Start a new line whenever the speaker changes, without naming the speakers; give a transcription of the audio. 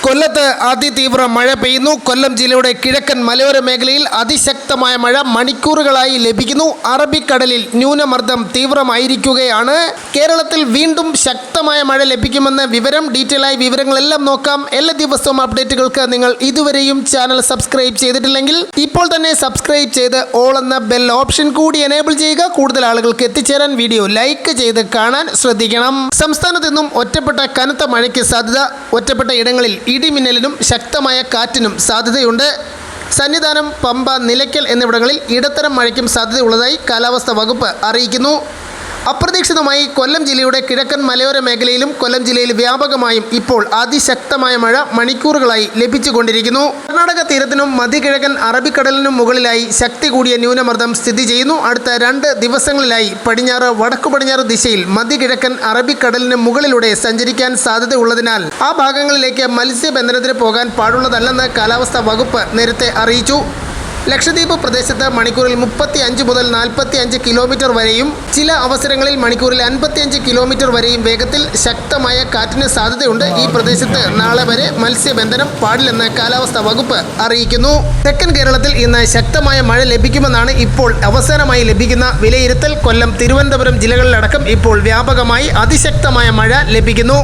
കൊല്ലത്ത് അതിതീവ്ര മഴ പെയ്യുന്നു. കൊല്ലം ജില്ലയുടെ കിഴക്കൻ മലയോര മേഖലയിൽ അതിശക്തമായ മഴ മണിക്കൂറുകളായി ലഭിക്കുന്നു. അറബിക്കടലിൽ ന്യൂനമർദ്ദം തീവ്രമായിരിക്കുകയാണ്. കേരളത്തിൽ വീണ്ടും ശക്തമായ മഴ ലഭിക്കുമെന്ന വിവരം. ഡീറ്റെയിൽ ആയി വിവരങ്ങളെല്ലാം നോക്കാം. എല്ലാ ദിവസവും അപ്ഡേറ്റുകൾക്ക് നിങ്ങൾ ഇതുവരെയും ചാനൽ സബ്സ്ക്രൈബ് ചെയ്തിട്ടില്ലെങ്കിൽ ഇപ്പോൾ തന്നെ സബ്സ്ക്രൈബ് ചെയ്ത് ഓൾ എന്ന ബെൽ ഓപ്ഷൻ കൂടി എനേബിൾ ചെയ്യുക. കൂടുതൽ ആളുകൾക്ക് എത്തിച്ചേരാൻ വീഡിയോ ലൈക്ക് ചെയ്ത് കാണാൻ ശ്രദ്ധിക്കണം. സംസ്ഥാനത്ത് നിന്നും ഒറ്റപ്പെട്ട കനത്ത മഴയ്ക്ക് സാധ്യത. ഒറ്റപ്പെട്ട ഇടങ്ങളിൽ ഇടിമിന്നലിനും ശക്തമായ കാറ്റിനും സാധ്യതയുണ്ട്. സന്നിധാനം, പമ്പ, നിലയ്ക്കൽ എന്നിവിടങ്ങളിൽ ഇടത്തരം മഴയ്ക്കും സാധ്യതയുള്ളതായി കാലാവസ്ഥാ വകുപ്പ് അറിയിക്കുന്നു. അപ്രതീക്ഷിതമായി കൊല്ലം ജില്ലയുടെ കിഴക്കൻ മലയോര മേഖലയിലും കൊല്ലം ജില്ലയിൽ വ്യാപകമായും ഇപ്പോൾ അതിശക്തമായ മഴ മണിക്കൂറുകളായി ലഭിച്ചുകൊണ്ടിരിക്കുന്നു. കർണാടക തീരത്തിനും മധ്യകിഴക്കൻ അറബിക്കടലിനും മുകളിലായി ശക്തി കൂടിയ ന്യൂനമർദ്ദം സ്ഥിതി ചെയ്യുന്നു. അടുത്ത 2 ദിവസങ്ങളിലായി പടിഞ്ഞാറ് വടക്കു പടിഞ്ഞാറ് ദിശയിൽ മധ്യകിഴക്കൻ അറബിക്കടലിന് മുകളിലൂടെ സഞ്ചരിക്കാൻ സാധ്യതയുള്ളതിനാൽ ആ ഭാഗങ്ങളിലേക്ക് മത്സ്യബന്ധനത്തിന് പോകാൻ പാടുള്ളതല്ലെന്ന് കാലാവസ്ഥാ വകുപ്പ് നേരത്തെ അറിയിച്ചു. ലക്ഷദ്വീപ് പ്രദേശത്ത് മണിക്കൂറിൽ 35 മുതൽ 45 കിലോമീറ്റർ വരെയും ചില അവസരങ്ങളിൽ മണിക്കൂറിൽ 55 കിലോമീറ്റർ വരെയും വേഗത്തിൽ ശക്തമായ കാറ്റിന് സാധ്യതയുണ്ട്. ഈ പ്രദേശത്ത് നാളെ വരെ മത്സ്യബന്ധനം പാടില്ലെന്ന് കാലാവസ്ഥാ വകുപ്പ് അറിയിക്കുന്നു. തെക്കൻ കേരളത്തിൽ ഇന്ന് ശക്തമായ മഴ ലഭിക്കുമെന്നാണ് ഇപ്പോൾ അവസാനമായി ലഭിക്കുന്ന വിലയിരുത്തൽ. കൊല്ലം, തിരുവനന്തപുരം ജില്ലകളിലടക്കം ഇപ്പോൾ വ്യാപകമായി അതിശക്തമായ മഴ ലഭിക്കുന്നു.